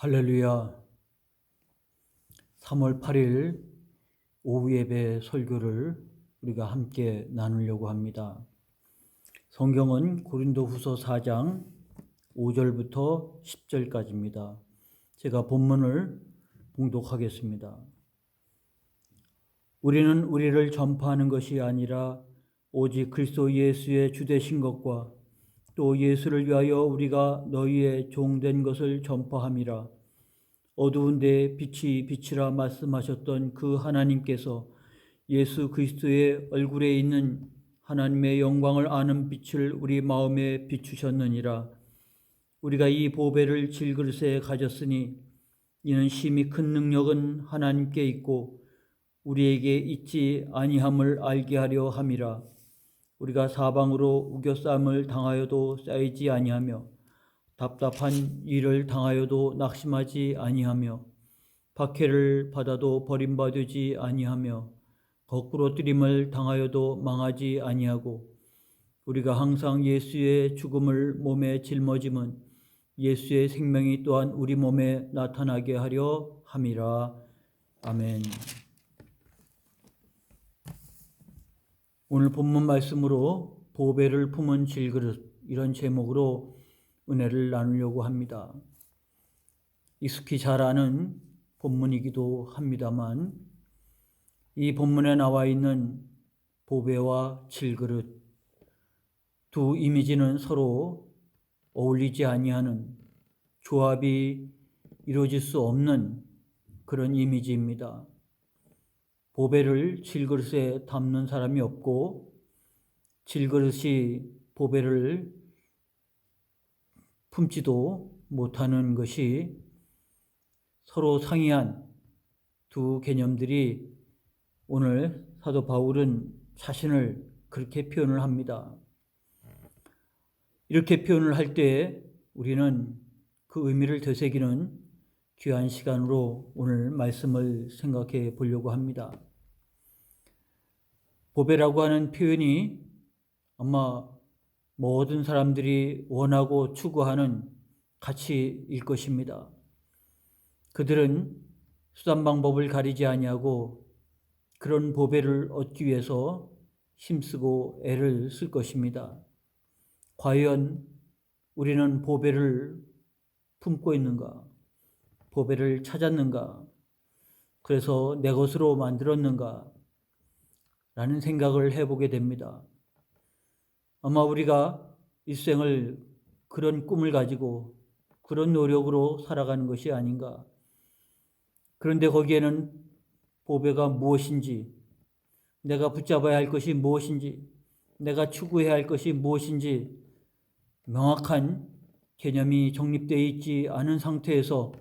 할렐루야. 3월 8일 오후 예배 설교를 우리가 함께 나누려고 합니다. 성경은 고린도후서 4장 5절부터 10절까지입니다. 제가 본문을 봉독하겠습니다. 우리는 우리를 전파하는 것이 아니라 오직 그리스도 예수의 주되신 것과 또 예수를 위하여 우리가 너희의 종된 것을 전파함이라. 어두운 데에 빛이 빛이라 말씀하셨던 그 하나님께서 예수 그리스도의 얼굴에 있는 하나님의 영광을 아는 빛을 우리 마음에 비추셨느니라. 우리가 이 보배를 질그릇에 가졌으니 이는 심히 큰 능력은 하나님께 있고 우리에게 있지 아니함을 알게 하려 함이라. 우리가 사방으로 우겨싸움을 당하여도 쌓이지 아니하며 답답한 일을 당하여도 낙심하지 아니하며 박해를 받아도 버림받지 아니하며 거꾸로 뜨림을 당하여도 망하지 아니하고 우리가 항상 예수의 죽음을 몸에 짊어짐은 예수의 생명이 또한 우리 몸에 나타나게 하려 함이라. 아멘. 오늘 본문 말씀으로 보배를 품은 질그릇, 이런 제목으로 은혜를 나누려고 합니다. 익숙히 잘 아는 본문이기도 합니다만 이 본문에 나와 있는 보배와 질그릇 두 이미지는 서로 어울리지 아니하는, 조합이 이루어질 수 없는 그런 이미지입니다. 보배를 질그릇에 담는 사람이 없고 질그릇이 보배를 품지도 못하는 것이 서로 상이한 두 개념들이 오늘 사도 바울은 자신을 그렇게 표현을 합니다. 이렇게 표현을 할 때 우리는 그 의미를 되새기는 귀한 시간으로 오늘 말씀을 생각해 보려고 합니다. 보배라고 하는 표현이 아마 모든 사람들이 원하고 추구하는 가치일 것입니다. 그들은 수단 방법을 가리지 아니하고 그런 보배를 얻기 위해서 힘쓰고 애를 쓸 것입니다. 과연 우리는 보배를 품고 있는가? 보배를 찾았는가? 그래서 내 것으로 만들었는가? 라는 생각을 해보게 됩니다. 아마 우리가 일생을 그런 꿈을 가지고 그런 노력으로 살아가는 것이 아닌가. 그런데 거기에는 보배가 무엇인지, 내가 붙잡아야 할 것이 무엇인지, 내가 추구해야 할 것이 무엇인지 명확한 개념이 정립되어 있지 않은 상태에서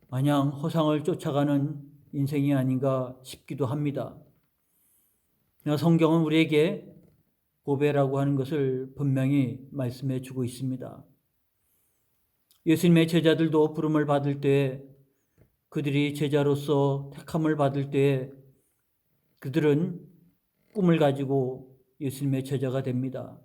마냥 허상을 쫓아가는 인생이 아닌가 싶기도 합니다. 성경은 우리에게 보배라고 하는 것을 분명히 말씀해 주고 있습니다. 예수님의 제자들도 부름을 받을 때, 그들이 제자로서 택함을 받을 때 그들은 꿈을 가지고 예수님의 제자가 됩니다.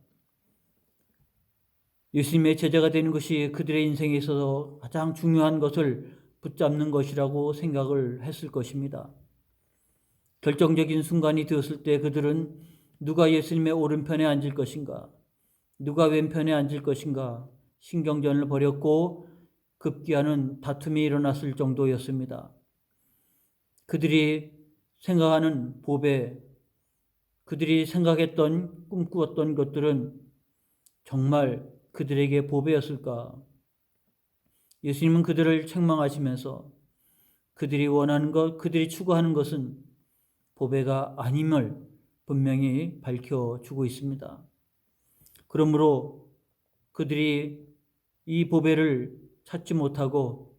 예수님의 제자가 되는 것이 그들의 인생에 있어서 가장 중요한 것을 붙잡는 것이라고 생각을 했을 것입니다. 결정적인 순간이 되었을 때 그들은 누가 예수님의 오른편에 앉을 것인가, 누가 왼편에 앉을 것인가 신경전을 벌였고 급기야는 다툼이 일어났을 정도였습니다. 그들이 생각하는 보배, 그들이 생각했던 꿈꾸었던 것들은 정말 그들에게 보배였을까? 예수님은 그들을 책망하시면서 그들이 원하는 것, 그들이 추구하는 것은 보배가 아님을 분명히 밝혀주고 있습니다. 그러므로 그들이 이 보배를 찾지 못하고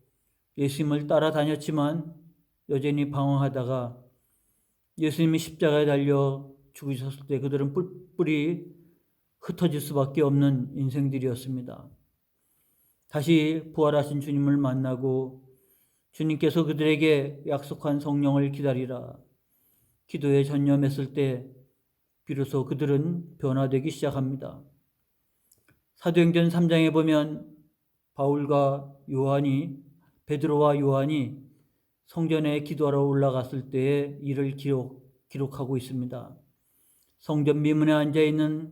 예수님을 따라다녔지만 여전히 방황하다가 예수님이 십자가에 달려 죽으셨을 때 그들은 뿔뿔이 흩어질 수밖에 없는 인생들이었습니다. 다시 부활하신 주님을 만나고 주님께서 그들에게 약속한 성령을 기다리라 기도에 전념했을 때 비로소 그들은 변화되기 시작합니다. 사도행전 3장에 보면 베드로와 요한이 성전에 기도하러 올라갔을 때의 일을 기록하고 있습니다. 성전 미문에 앉아있는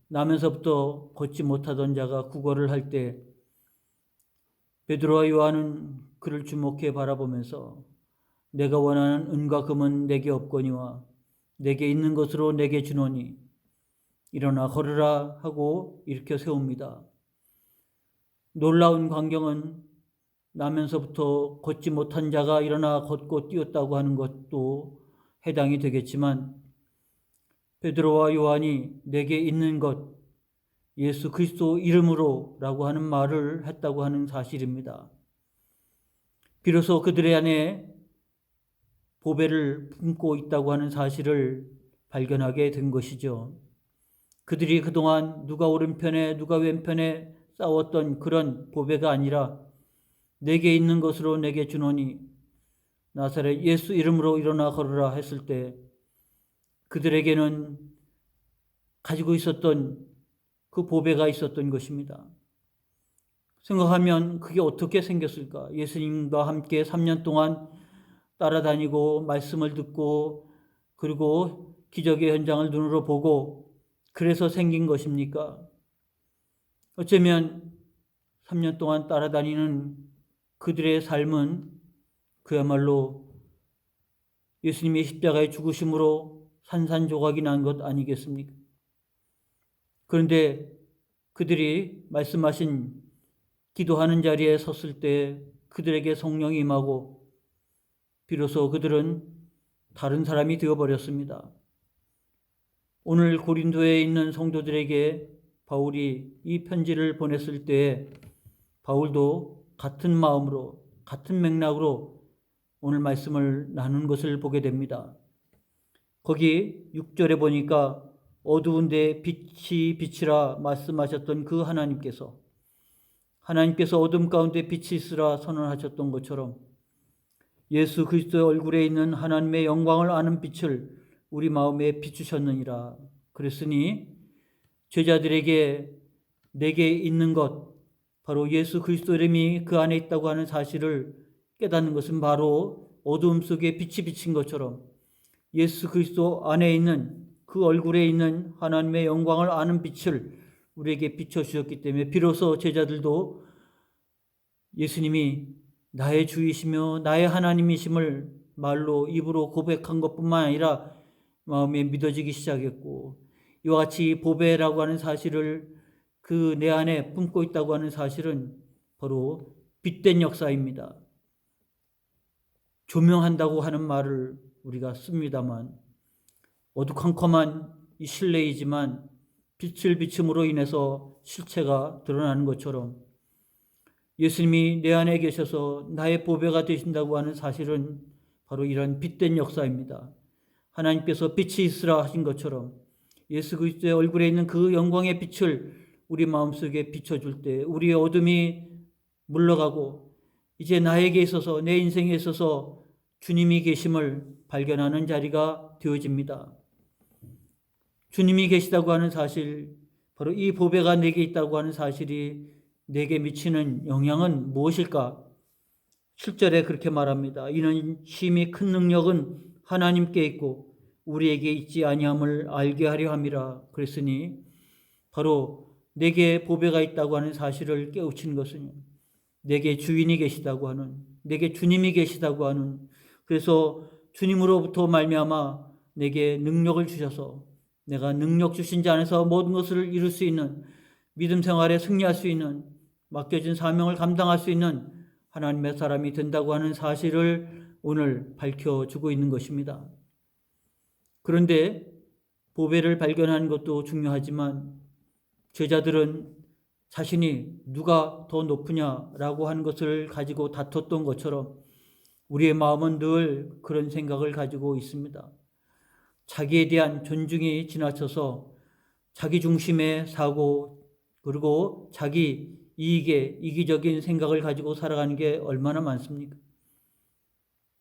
나면서부터 걷지 못하던 자가 구걸을 할 때 베드로와 요한은 그를 주목해 바라보면서 내가 원하는 은과 금은 내게 없거니와 내게 있는 것으로 내게 주노니 일어나 걸으라 하고 일으켜 세웁니다. 놀라운 광경은 나면서부터 걷지 못한 자가 일어나 걷고 뛰었다고 하는 것도 해당이 되겠지만 베드로와 요한이 내게 있는 것 예수 그리스도 이름으로 라고 하는 말을 했다고 하는 사실입니다. 비로소 그들의 안에 보배를 품고 있다고 하는 사실을 발견하게 된 것이죠. 그들이 그동안 누가 오른편에 누가 왼편에 싸웠던 그런 보배가 아니라 내게 있는 것으로 내게 주노니 나사렛 예수 이름으로 일어나 걸으라 했을 때 그들에게는 가지고 있었던 그 보배가 있었던 것입니다. 생각하면 그게 어떻게 생겼을까? 예수님과 함께 3년 동안 따라다니고 말씀을 듣고 그리고 기적의 현장을 눈으로 보고 그래서 생긴 것입니까? 어쩌면 3년 동안 따라다니는 그들의 삶은 그야말로 예수님의 십자가의 죽으심으로 산산조각이 난 것 아니겠습니까? 그런데 그들이 말씀하신 기도하는 자리에 섰을 때 그들에게 성령이 임하고 비로소 그들은 다른 사람이 되어버렸습니다. 오늘 고린도에 있는 성도들에게 바울이 이 편지를 보냈을 때 바울도 같은 마음으로 같은 맥락으로 오늘 말씀을 나눈 것을 보게 됩니다. 거기 6절에 보니까 어두운 데 빛이 비치라 말씀하셨던 그 하나님께서 어둠 가운데 빛이 있으라 선언하셨던 것처럼 예수 그리스도의 얼굴에 있는 하나님의 영광을 아는 빛을 우리 마음에 비추셨느니라. 그랬으니 제자들에게 내게 있는 것 바로 예수 그리스도 이름이 그 안에 있다고 하는 사실을 깨닫는 것은 바로 어두움 속에 빛이 비친 것처럼 예수 그리스도 안에 있는 그 얼굴에 있는 하나님의 영광을 아는 빛을 우리에게 비춰주셨기 때문에 비로소 제자들도 예수님이 나의 주이시며 나의 하나님이심을 말로 입으로 고백한 것뿐만 아니라 마음에 믿어지기 시작했고 이와 같이 보배라고 하는 사실을 그 내 안에 품고 있다고 하는 사실은 바로 빛된 역사입니다. 조명한다고 하는 말을 우리가 씁니다만 어두컴컴한 이 실내이지만 빛을 비춤으로 인해서 실체가 드러나는 것처럼 예수님이 내 안에 계셔서 나의 보배가 되신다고 하는 사실은 바로 이런 빛된 역사입니다. 하나님께서 빛이 있으라 하신 것처럼 예수 그리스도의 얼굴에 있는 그 영광의 빛을 우리 마음속에 비춰줄 때 우리의 어둠이 물러가고 이제 나에게 있어서 내 인생에 있어서 주님이 계심을 발견하는 자리가 되어집니다. 주님이 계시다고 하는 사실, 바로 이 보배가 내게 있다고 하는 사실이 내게 미치는 영향은 무엇일까? 7절에 그렇게 말합니다. 이는 심히 큰 능력은 하나님께 있고 우리에게 있지 아니함을 알게 하려 함이라. 그랬으니 바로 내게 보배가 있다고 하는 사실을 깨우친 것은 내게 주인이 계시다고 하는, 내게 주님이 계시다고 하는, 그래서 주님으로부터 말미암아 내게 능력을 주셔서 내가 능력 주신 자 안에서 모든 것을 이룰 수 있는, 믿음 생활에 승리할 수 있는, 맡겨진 사명을 감당할 수 있는 하나님의 사람이 된다고 하는 사실을 오늘 밝혀주고 있는 것입니다. 그런데 보배를 발견하는 것도 중요하지만 제자들은 자신이 누가 더 높으냐라고 하는 것을 가지고 다퉜던 것처럼 우리의 마음은 늘 그런 생각을 가지고 있습니다. 자기에 대한 존중이 지나쳐서 자기 중심의 사고 그리고 자기 이익에 이기적인 생각을 가지고 살아가는 게 얼마나 많습니까?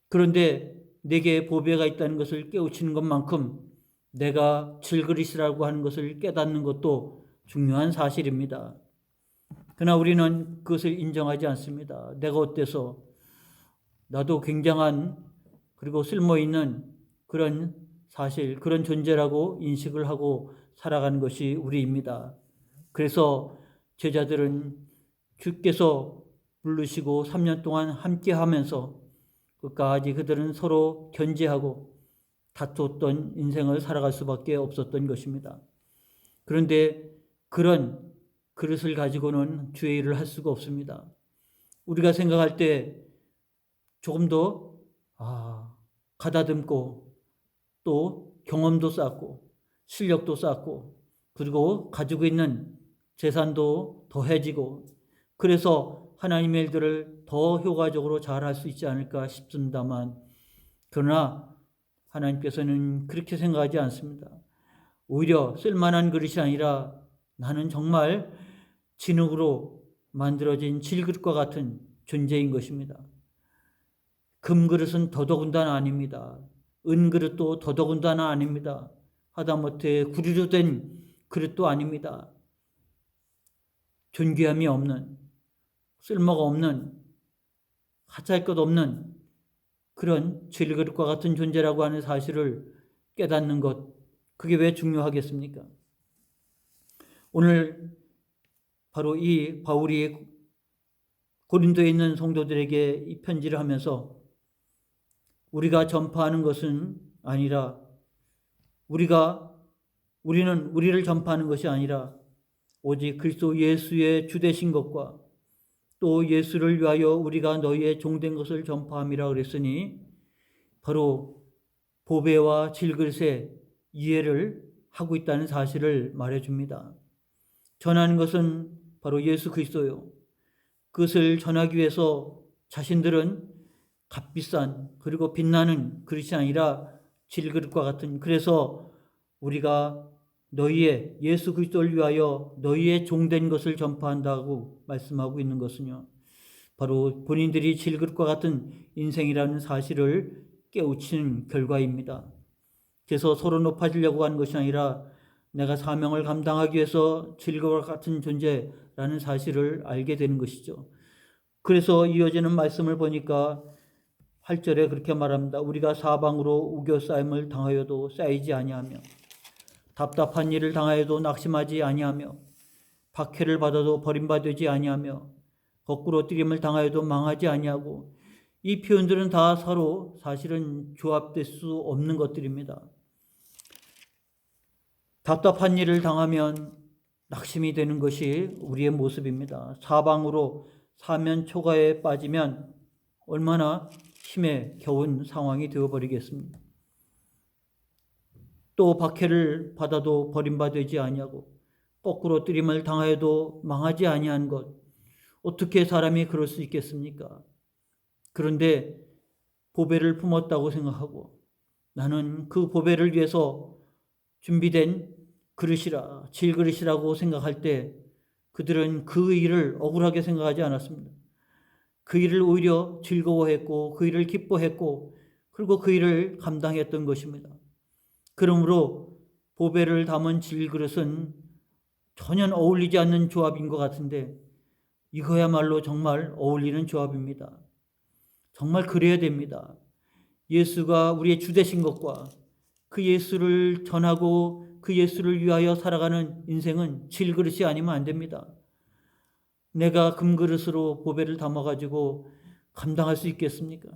그런데 내게 보배가 있다는 것을 깨우치는 것만큼 내가 질그릇이라고 하는 것을 깨닫는 것도 중요한 사실입니다. 그러나 우리는 그것을 인정하지 않습니다. 내가 어때서 나도 굉장한 그리고 쓸모있는 그런 사실, 그런 존재라고 인식을 하고 살아가는 것이 우리입니다. 그래서 제자들은 주께서 부르시고 3년 동안 함께 하면서 끝까지 그들은 서로 견제하고 다투었던 인생을 살아갈 수밖에 없었던 것입니다. 그런데 그런 그릇을 가지고는 주의 일을 할 수가 없습니다. 우리가 생각할 때 조금 더 가다듬고 또 경험도 쌓고 실력도 쌓고 그리고 가지고 있는 재산도 더해지고 그래서 하나님의 일들을 더 효과적으로 잘할 수 있지 않을까 싶습니다만 그러나 하나님께서는 그렇게 생각하지 않습니다. 오히려 쓸만한 그릇이 아니라 나는 정말 진흙으로 만들어진 질그릇과 같은 존재인 것입니다. 금그릇은 더더군다나 아닙니다. 은그릇도 더더군다나 아닙니다. 하다못해 구리로 된 그릇도 아닙니다. 존귀함이 없는, 쓸모가 없는, 하찮을 것 없는 그런 질그릇과 같은 존재라고 하는 사실을 깨닫는 것, 그게 왜 중요하겠습니까? 오늘 바로 이 바울이 고린도에 있는 성도들에게 이 편지를 하면서 우리가 전파하는 것은 아니라 우리는 우리를 전파하는 것이 아니라 오직 그리스도 예수의 주되신 것과 또 예수를 위하여 우리가 너희의 종된 것을 전파함이라 그랬으니 바로 보배와 질그릇의 이해를 하고 있다는 사실을 말해줍니다. 전하는 것은 바로 예수 그리스도요. 그것을 전하기 위해서 자신들은 값비싼 그리고 빛나는 그릇이 아니라 질그릇과 같은, 그래서 우리가 너희의 예수 그리스도를 위하여 너희의 종된 것을 전파한다고 말씀하고 있는 것은요, 바로 본인들이 질그릇과 같은 인생이라는 사실을 깨우치는 결과입니다. 그래서 서로 높아지려고 하는 것이 아니라 내가 사명을 감당하기 위해서 질그릇과 같은 존재라는 사실을 알게 되는 것이죠. 그래서 이어지는 말씀을 보니까 8절에 그렇게 말합니다. 우리가 사방으로 우겨싸임을 당하여도 쌓이지 아니하며 답답한 일을 당하여도 낙심하지 아니하며 박해를 받아도 버림받지 아니하며 거꾸로 뜨림을 당하여도 망하지 아니하고, 이 표현들은 다 서로 사실은 조합될 수 없는 것들입니다. 답답한 일을 당하면 낙심이 되는 것이 우리의 모습입니다. 사방으로 사면초가에 빠지면 얼마나 힘에 겨운 상황이 되어버리겠습니까? 또 박해를 받아도 버림받지 아니하고 거꾸로 뜨림을 당하여도 망하지 아니한 것, 어떻게 사람이 그럴 수 있겠습니까? 그런데 보배를 품었다고 생각하고 나는 그 보배를 위해서 준비된 그릇이라 질그릇이라고 생각할 때 그들은 그 일을 억울하게 생각하지 않았습니다. 그 일을 오히려 즐거워했고 그 일을 기뻐했고 그리고 그 일을 감당했던 것입니다. 그러므로 보배를 담은 질그릇은 전혀 어울리지 않는 조합인 것 같은데 이거야말로 정말 어울리는 조합입니다. 정말 그래야 됩니다. 예수가 우리의 주 되신 것과 그 예수를 전하고 그 예수를 위하여 살아가는 인생은 질그릇이 아니면 안 됩니다. 내가 금그릇으로 보배를 담아가지고 감당할 수 있겠습니까?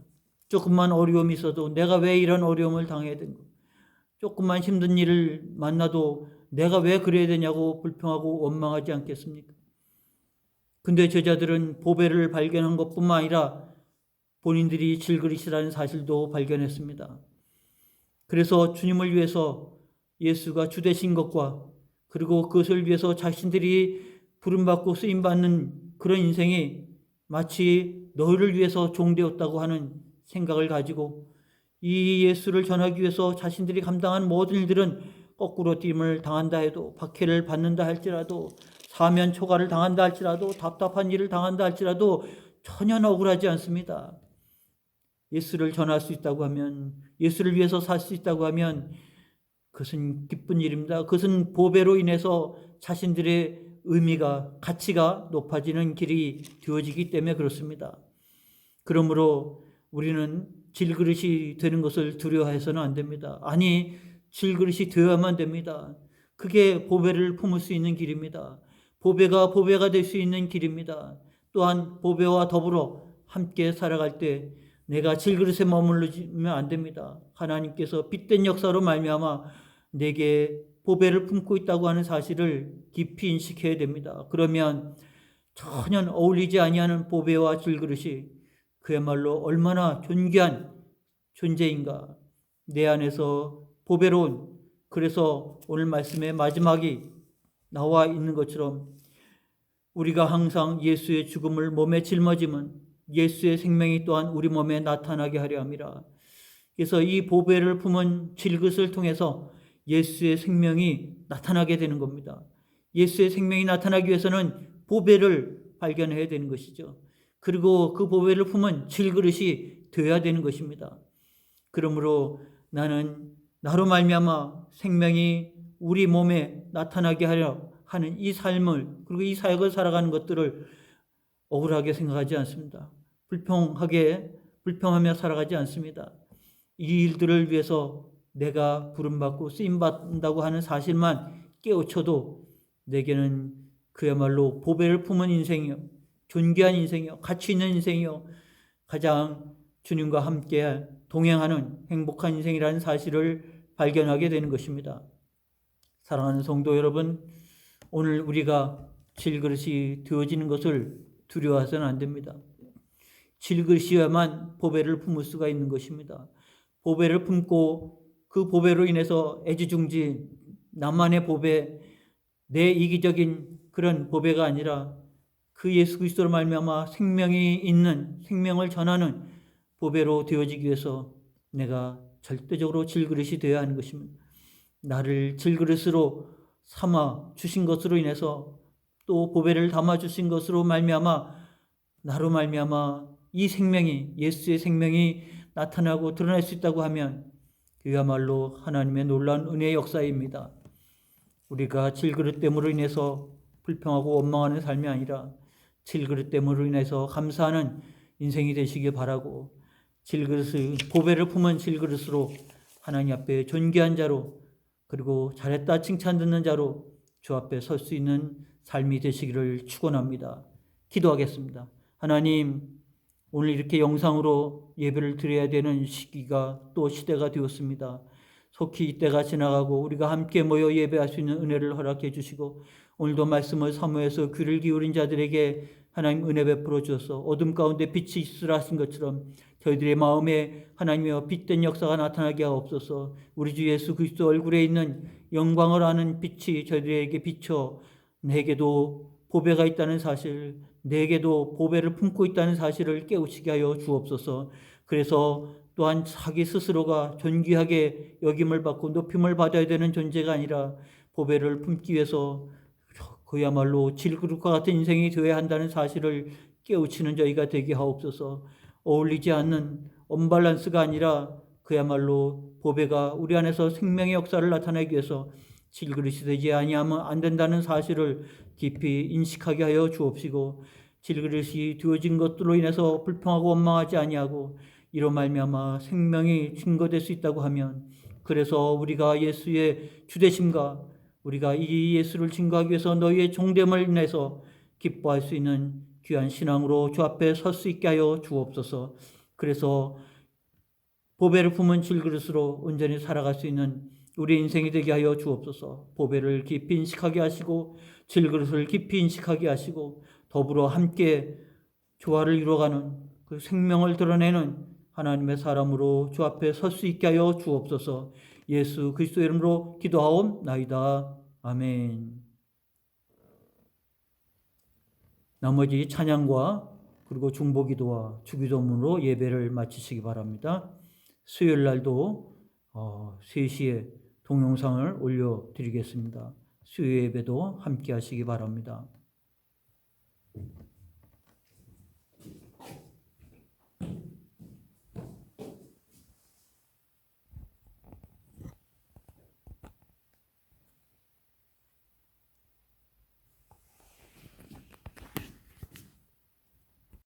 조금만 어려움이 있어도 내가 왜 이런 어려움을 당해야 되는 거, 조금만 힘든 일을 만나도 내가 왜 그래야 되냐고 불평하고 원망하지 않겠습니까? 근데 제자들은 보배를 발견한 것뿐만 아니라 본인들이 질그릇이라는 사실도 발견했습니다. 그래서 주님을 위해서 예수가 주 되신 것과 그리고 그것을 위해서 자신들이 부름받고 쓰임받는 그런 인생이 마치 너희를 위해서 종되었다고 하는 생각을 가지고 이 예수를 전하기 위해서 자신들이 감당한 모든 일들은 거꾸로 띠임을 당한다 해도, 박해를 받는다 할지라도, 사면초가를 당한다 할지라도, 답답한 일을 당한다 할지라도 전혀 억울하지 않습니다. 예수를 전할 수 있다고 하면, 예수를 위해서 살 수 있다고 하면 그것은 기쁜 일입니다. 그것은 보배로 인해서 자신들의 의미가, 가치가 높아지는 길이 되어지기 때문에 그렇습니다. 그러므로 우리는 질그릇이 되는 것을 두려워해서는 안 됩니다. 아니, 질그릇이 되어야만 됩니다. 그게 보배를 품을 수 있는 길입니다. 보배가 될 수 있는 길입니다. 또한 보배와 더불어 함께 살아갈 때 내가 질그릇에 머무르면 안 됩니다. 하나님께서 빛된 역사로 말미암아 내게 보배를 품고 있다고 하는 사실을 깊이 인식해야 됩니다. 그러면 전혀 어울리지 아니하는 보배와 질그릇이 그야말로 얼마나 존귀한 존재인가. 내 안에서 보배로운, 그래서 오늘 말씀의 마지막이 나와 있는 것처럼 우리가 항상 예수의 죽음을 몸에 짊어지면 예수의 생명이 또한 우리 몸에 나타나게 하려 함이라. 그래서 이 보배를 품은 질그릇을 통해서 예수의 생명이 나타나게 되는 겁니다. 예수의 생명이 나타나기 위해서는 보배를 발견해야 되는 것이죠. 그리고 그 보배를 품은 질그릇이 되어야 되는 것입니다. 그러므로 나는 나로 말미암아 생명이 우리 몸에 나타나게 하려 하는 이 삶을, 그리고 이 사역을 살아가는 것들을 억울하게 생각하지 않습니다. 불평하며 살아가지 않습니다. 이 일들을 위해서 내가 부름받고 쓰임받는다고 하는 사실만 깨우쳐도 내게는 그야말로 보배를 품은 인생이요, 존귀한 인생이요, 가치 있는 인생이요, 가장 주님과 함께 동행하는 행복한 인생이라는 사실을 발견하게 되는 것입니다. 사랑하는 성도 여러분, 오늘 우리가 질그릇이 되어지는 것을 두려워해서는 안 됩니다. 질그릇이어야만 보배를 품을 수가 있는 것입니다. 보배를 품고 그 보배로 인해서 애지중지 나만의 보배, 내 이기적인 그런 보배가 아니라 그 예수 그리스도로 말미암아 생명이 있는, 생명을 전하는 보배로 되어지기 위해서 내가 절대적으로 질그릇이 되어야 하는 것입니다. 나를 질그릇으로 삼아 주신 것으로 인해서 또 보배를 담아 주신 것으로 말미암아 나로 말미암아 이 생명이, 예수의 생명이 나타나고 드러날 수 있다고 하면 그야말로 하나님의 놀라운 은혜의 역사입니다. 우리가 질그릇됨으로 인해서 불평하고 원망하는 삶이 아니라 질그릇됨으로 인해서 감사하는 인생이 되시길 바라고, 질그릇을, 보배를 품은 질그릇으로 하나님 앞에 존귀한 자로, 그리고 잘했다 칭찬 듣는 자로 주 앞에 설 수 있는 삶이 되시기를 축원합니다. 기도하겠습니다. 하나님, 오늘 이렇게 영상으로 예배를 드려야 되는 시기가 또 시대가 되었습니다. 속히 이때가 지나가고 우리가 함께 모여 예배할 수 있는 은혜를 허락해 주시고, 오늘도 말씀을 사모해서 귀를 기울인 자들에게 하나님 은혜 베풀어 주셔서 어둠 가운데 빛이 있으라 하신 것처럼 저희들의 마음에 하나님의 빛된 역사가 나타나게 하옵소서. 우리 주 예수 그리스도 얼굴에 있는 영광을 아는 빛이 저희들에게 비춰 내게도 보배가 있다는 사실, 내게도 보배를 품고 있다는 사실을 깨우치게 하여 주옵소서. 그래서 또한 자기 스스로가 존귀하게 여김을 받고 높임을 받아야 되는 존재가 아니라 보배를 품기 위해서 그야말로 질그릇과 같은 인생이 되어야 한다는 사실을 깨우치는 저희가 되게 하옵소서. 어울리지 않는 언밸런스가 아니라 그야말로 보배가 우리 안에서 생명의 역사를 나타내기 위해서 질그릇이 되지 아니하면 안 된다는 사실을 깊이 인식하게 하여 주옵시고, 질그릇이 되어진 것들로 인해서 불평하고 원망하지 아니하고 이로 말미암아 생명이 증거될 수 있다고 하면, 그래서 우리가 예수의 주되심과 우리가 이 예수를 증거하기 위해서 너희의 종됨을 인해서 기뻐할 수 있는 귀한 신앙으로 주 앞에 설 수 있게 하여 주옵소서. 그래서 보배를 품은 질그릇으로 온전히 살아갈 수 있는 우리 인생이 되게 하여 주옵소서. 보배를 깊이 인식하게 하시고 질그릇을 깊이 인식하게 하시고 더불어 함께 조화를 이루어가는 그 생명을 드러내는 하나님의 사람으로 주 앞에 설 수 있게 하여 주옵소서. 예수 그리스도의 이름으로 기도하옵나이다. 아멘. 나머지 찬양과 그리고 중보기도와 주기도문으로 예배를 마치시기 바랍니다. 수요일 날도 3시에 동영상을 올려드리겠습니다. 수요 예배도 함께 하시기 바랍니다.